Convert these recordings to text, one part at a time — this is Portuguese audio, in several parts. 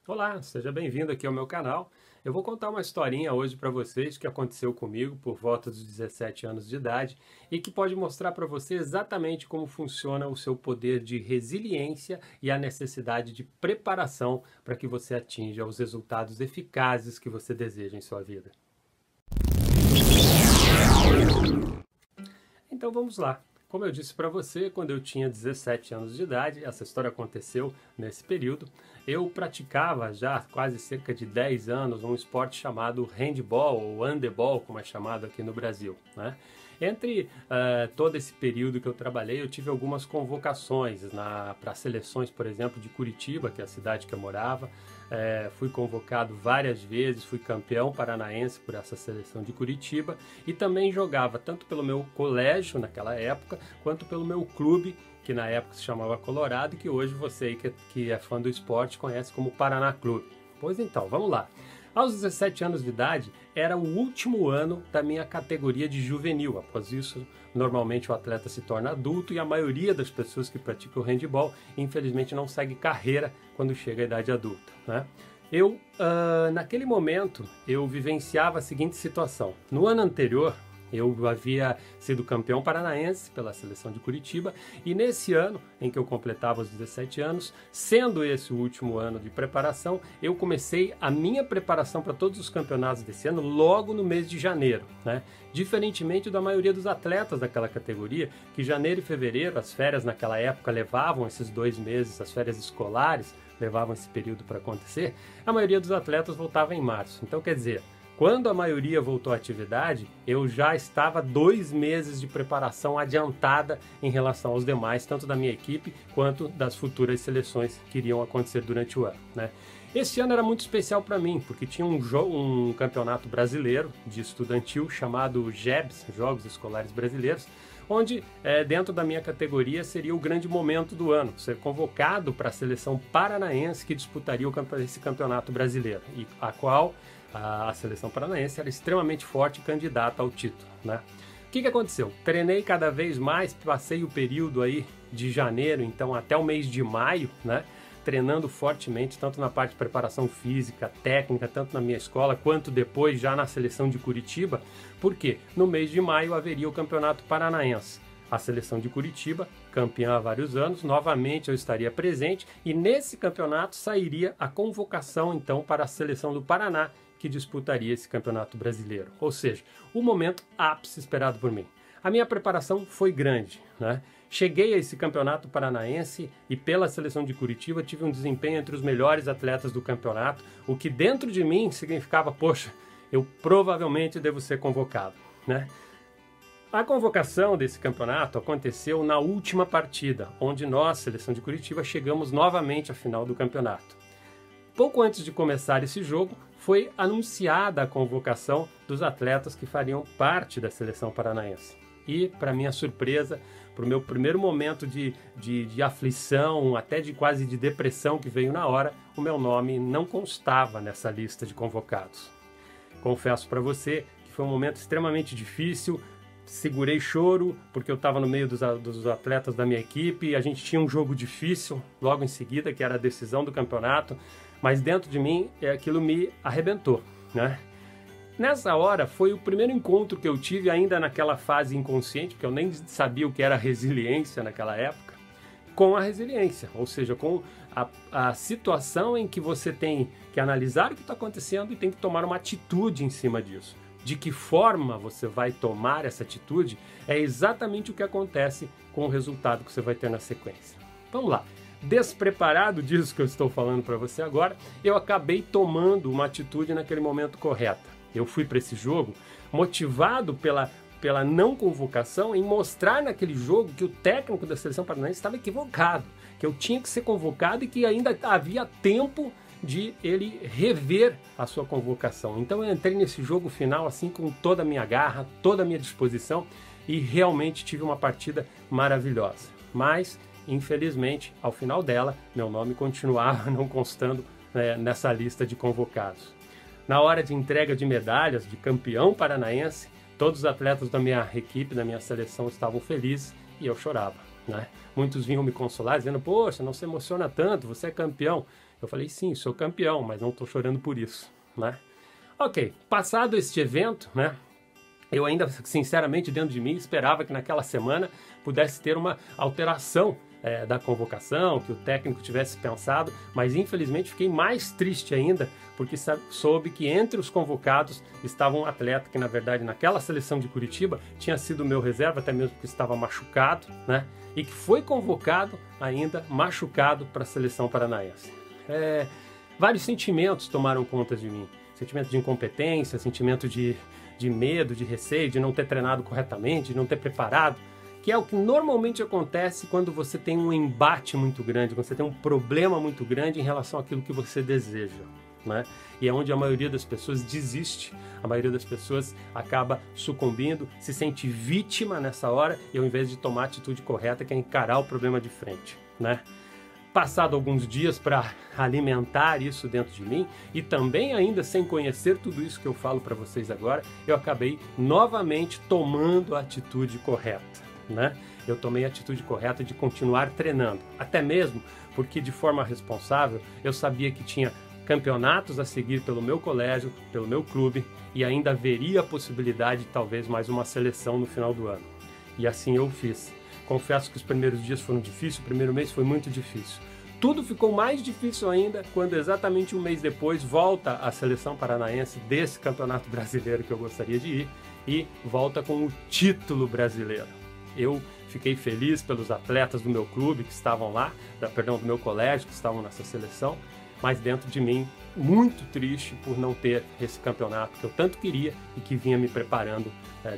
Olá, seja bem-vindo aqui ao meu canal. Eu vou contar uma historinha hoje para vocês que aconteceu comigo por volta dos 17 anos de idade e que pode mostrar para você exatamente como funciona o seu poder de resiliência e a necessidade de preparação para que você atinja os resultados eficazes que você deseja em sua vida. Então vamos lá. Como eu disse para você, quando eu tinha 17 anos de idade, essa história aconteceu nesse período, eu praticava já há quase cerca de 10 anos um esporte chamado handball ou handebol, como é chamado aqui no Brasil, né? Entre todo esse período que eu trabalhei, eu tive algumas convocações para seleções, por exemplo, de Curitiba, que é a cidade que eu morava. Fui convocado várias vezes, fui campeão paranaense por essa seleção de Curitiba e também jogava tanto pelo meu colégio naquela época, quanto pelo meu clube, que na época se chamava Colorado, e que hoje você aí que é fã do esporte conhece como Paraná Clube. Pois então, vamos lá. Aos 17 anos de idade, era o último ano da minha categoria de juvenil. Após isso, normalmente o atleta se torna adulto e a maioria das pessoas que praticam handball, infelizmente, não segue carreira quando chega à idade adulta, né? Naquele momento, eu vivenciava a seguinte situação. No ano anterior, eu havia sido campeão paranaense pela seleção de Curitiba e nesse ano em que eu completava os 17 anos, sendo esse o último ano de preparação, eu comecei a minha preparação para todos os campeonatos desse ano logo no mês de janeiro, né? Diferentemente da maioria dos atletas daquela categoria, que janeiro e fevereiro, as férias naquela época levavam esses 2 meses, as férias escolares levavam esse período para acontecer, a maioria dos atletas voltava em março. Então, quer dizer, quando a maioria voltou à atividade, eu já estava 2 meses de preparação adiantada em relação aos demais, tanto da minha equipe quanto das futuras seleções que iriam acontecer durante o ano, né? Este ano era muito especial para mim, porque tinha um campeonato brasileiro de estudantil chamado JEBs, Jogos Escolares Brasileiros, onde dentro da minha categoria seria o grande momento do ano, ser convocado para a seleção paranaense que disputaria esse campeonato brasileiro, e a qual a seleção paranaense era extremamente forte e candidata ao título, né? O que aconteceu? Treinei cada vez mais, passei o período aí de janeiro, então até o mês de maio, né? Treinando fortemente, tanto na parte de preparação física, técnica, tanto na minha escola, quanto depois já na seleção de Curitiba, porque no mês de maio haveria o Campeonato Paranaense. A seleção de Curitiba, campeã há vários anos, novamente eu estaria presente e nesse campeonato sairia a convocação então para a seleção do Paraná, que disputaria esse campeonato brasileiro. Ou seja, o momento ápice esperado por mim. A minha preparação foi grande, né? Cheguei a esse campeonato paranaense e pela seleção de Curitiba tive um desempenho entre os melhores atletas do campeonato, o que dentro de mim significava, poxa, eu provavelmente devo ser convocado, né? A convocação desse campeonato aconteceu na última partida, onde nós, seleção de Curitiba, chegamos novamente à final do campeonato. Pouco antes de começar esse jogo, foi anunciada a convocação dos atletas que fariam parte da seleção paranaense. E, para minha surpresa, para o meu primeiro momento de aflição, até de quase de depressão que veio na hora, o meu nome não constava nessa lista de convocados. Confesso para você que foi um momento extremamente difícil, segurei choro porque eu estava no meio dos atletas da minha equipe e a gente tinha um jogo difícil logo em seguida, que era a decisão do campeonato, mas dentro de mim aquilo me arrebentou, né? Nessa hora foi o primeiro encontro que eu tive ainda naquela fase inconsciente, porque eu nem sabia o que era resiliência naquela época, com a resiliência, ou seja, com a situação em que você tem que analisar o que está acontecendo e tem que tomar uma atitude em cima disso. De que forma você vai tomar essa atitude é exatamente o que acontece com o resultado que você vai ter na sequência. Vamos lá. Despreparado disso que eu estou falando para você agora, eu acabei tomando uma atitude naquele momento correta. Eu fui para esse jogo motivado pela não convocação em mostrar naquele jogo que o técnico da seleção paranaense estava equivocado, que eu tinha que ser convocado e que ainda havia tempo de ele rever a sua convocação. Então eu entrei nesse jogo final assim com toda a minha garra, toda a minha disposição e realmente tive uma partida maravilhosa. Mas, infelizmente, ao final dela, meu nome continuava não constando nessa lista de convocados. Na hora de entrega de medalhas de campeão paranaense, todos os atletas da minha equipe, da minha seleção estavam felizes e eu chorava, né? Muitos vinham me consolar dizendo, poxa, não se emociona tanto, você é campeão. Eu falei, sim, sou campeão, mas não estou chorando por isso, né? Ok, passado este evento, né? Eu ainda, sinceramente, dentro de mim, esperava que naquela semana pudesse ter uma alteração da convocação, que o técnico tivesse pensado, mas infelizmente fiquei mais triste ainda, porque soube que entre os convocados estava um atleta que, na verdade, naquela seleção de Curitiba, tinha sido meu reserva, até mesmo porque estava machucado, né? E que foi convocado ainda machucado para a seleção paranaense. Vários sentimentos tomaram conta de mim. Sentimento de incompetência, sentimento de medo, de receio, de não ter treinado corretamente, de não ter preparado, que é o que normalmente acontece quando você tem um embate muito grande, quando você tem um problema muito grande em relação àquilo que você deseja, né? E é onde a maioria das pessoas desiste, a maioria das pessoas acaba sucumbindo, se sente vítima nessa hora e ao invés de tomar a atitude correta, quer encarar o problema de frente, né? Passado alguns dias para alimentar isso dentro de mim e também ainda sem conhecer tudo isso que eu falo para vocês agora, eu acabei novamente tomando a atitude correta, né? Eu tomei a atitude correta de continuar treinando, até mesmo porque de forma responsável eu sabia que tinha campeonatos a seguir pelo meu colégio, pelo meu clube e ainda haveria a possibilidade de talvez mais uma seleção no final do ano. E assim eu fiz. Confesso que os primeiros dias foram difíceis, o primeiro mês foi muito difícil. Tudo ficou mais difícil ainda quando exatamente um mês depois volta a seleção paranaense desse campeonato brasileiro que eu gostaria de ir e volta com o título brasileiro. Eu fiquei feliz pelos atletas do meu clube que estavam lá, do meu colégio que estavam nessa seleção, mas dentro de mim muito triste por não ter esse campeonato que eu tanto queria e que vinha me preparando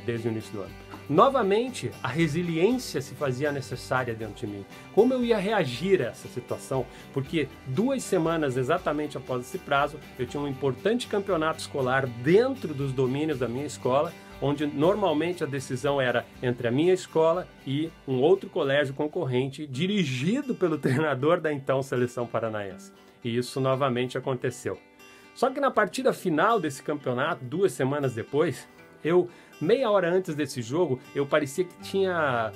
desde o início do ano. Novamente, a resiliência se fazia necessária dentro de mim. Como eu ia reagir a essa situação? Porque 2 semanas exatamente após esse prazo, eu tinha um importante campeonato escolar dentro dos domínios da minha escola, onde normalmente a decisão era entre a minha escola e um outro colégio concorrente, dirigido pelo treinador da então seleção paranaense. E isso novamente aconteceu. Só que na partida final desse campeonato, 2 semanas depois, meia hora antes desse jogo, eu parecia que tinha,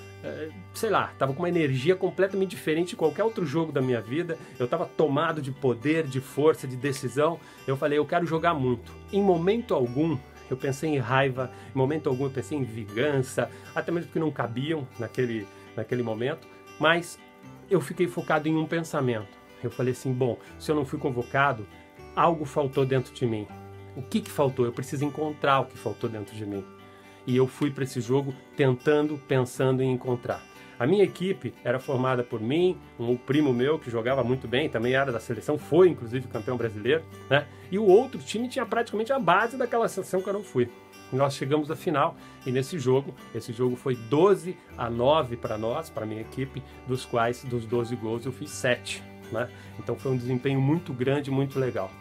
sei lá, estava com uma energia completamente diferente de qualquer outro jogo da minha vida. Eu estava tomado de poder, de força, de decisão. Eu falei, eu quero jogar muito. Em momento algum, eu pensei em raiva, em momento algum eu pensei em vingança, até mesmo porque não cabiam naquele momento, mas eu fiquei focado em um pensamento. Eu falei assim, bom, se eu não fui convocado, algo faltou dentro de mim. O que faltou? Eu preciso encontrar o que faltou dentro de mim. E eu fui para esse jogo pensando em encontrar. A minha equipe era formada por mim, um primo meu que jogava muito bem, também era da seleção, foi inclusive campeão brasileiro, né? E o outro time tinha praticamente a base daquela seleção que eu não fui. Nós chegamos à final e esse jogo foi 12-9 para nós, para a minha equipe, dos quais dos 12 gols eu fiz 7, né? Então foi um desempenho muito grande, muito legal.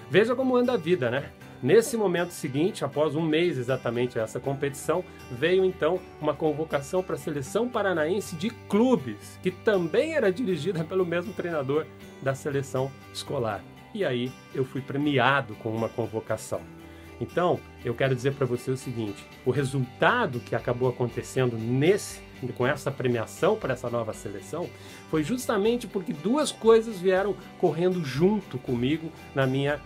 Veja como anda a vida, né? Nesse momento seguinte, após um mês exatamente essa competição, veio então uma convocação para a seleção paranaense de clubes, que também era dirigida pelo mesmo treinador da seleção escolar. E aí eu fui premiado com uma convocação. Então, eu quero dizer para você o seguinte, o resultado que acabou acontecendo com essa premiação para essa nova seleção foi justamente porque 2 coisas vieram correndo junto comigo na minha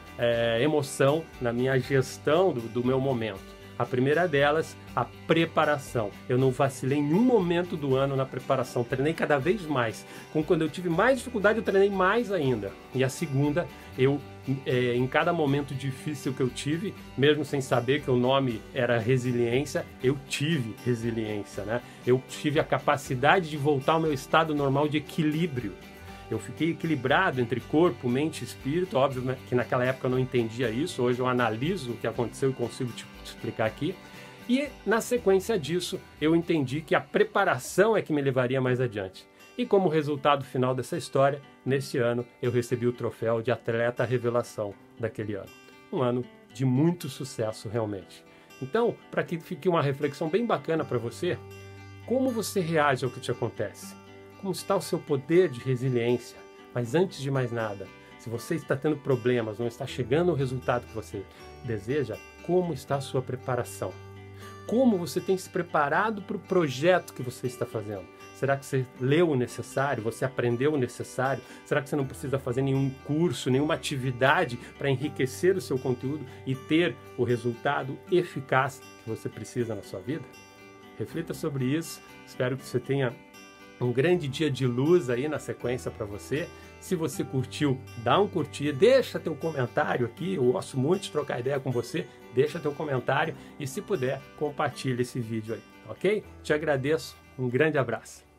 emoção, na minha gestão do meu momento. A primeira delas, a preparação. Eu não vacilei em nenhum momento do ano na preparação, treinei cada vez mais. Quando eu tive mais dificuldade, eu treinei mais ainda. E a segunda, em cada momento difícil que eu tive, mesmo sem saber que o nome era resiliência, eu tive resiliência, né? Eu tive a capacidade de voltar ao meu estado normal de equilíbrio. Eu fiquei equilibrado entre corpo, mente e espírito. Óbvio que naquela época eu não entendia isso, hoje eu analiso o que aconteceu e consigo te explicar aqui. E na sequência disso, eu entendi que a preparação é que me levaria mais adiante. E como resultado final dessa história, nesse ano eu recebi o troféu de atleta revelação daquele ano. Um ano de muito sucesso realmente. Então, para que fique uma reflexão bem bacana para você, como você reage ao que te acontece? Como está o seu poder de resiliência? Mas antes de mais nada, se você está tendo problemas, não está chegando ao resultado que você deseja, como está a sua preparação? Como você tem se preparado para o projeto que você está fazendo? Será que você leu o necessário? Você aprendeu o necessário? Será que você não precisa fazer nenhum curso, nenhuma atividade para enriquecer o seu conteúdo e ter o resultado eficaz que você precisa na sua vida? Reflita sobre isso. Espero que você tenha um grande dia de luz aí na sequência para você. Se você curtiu, dá um curtir, deixa teu comentário aqui. Eu gosto muito de trocar ideia com você. Deixa teu comentário e, se puder, compartilha esse vídeo aí, ok? Te agradeço. Um grande abraço.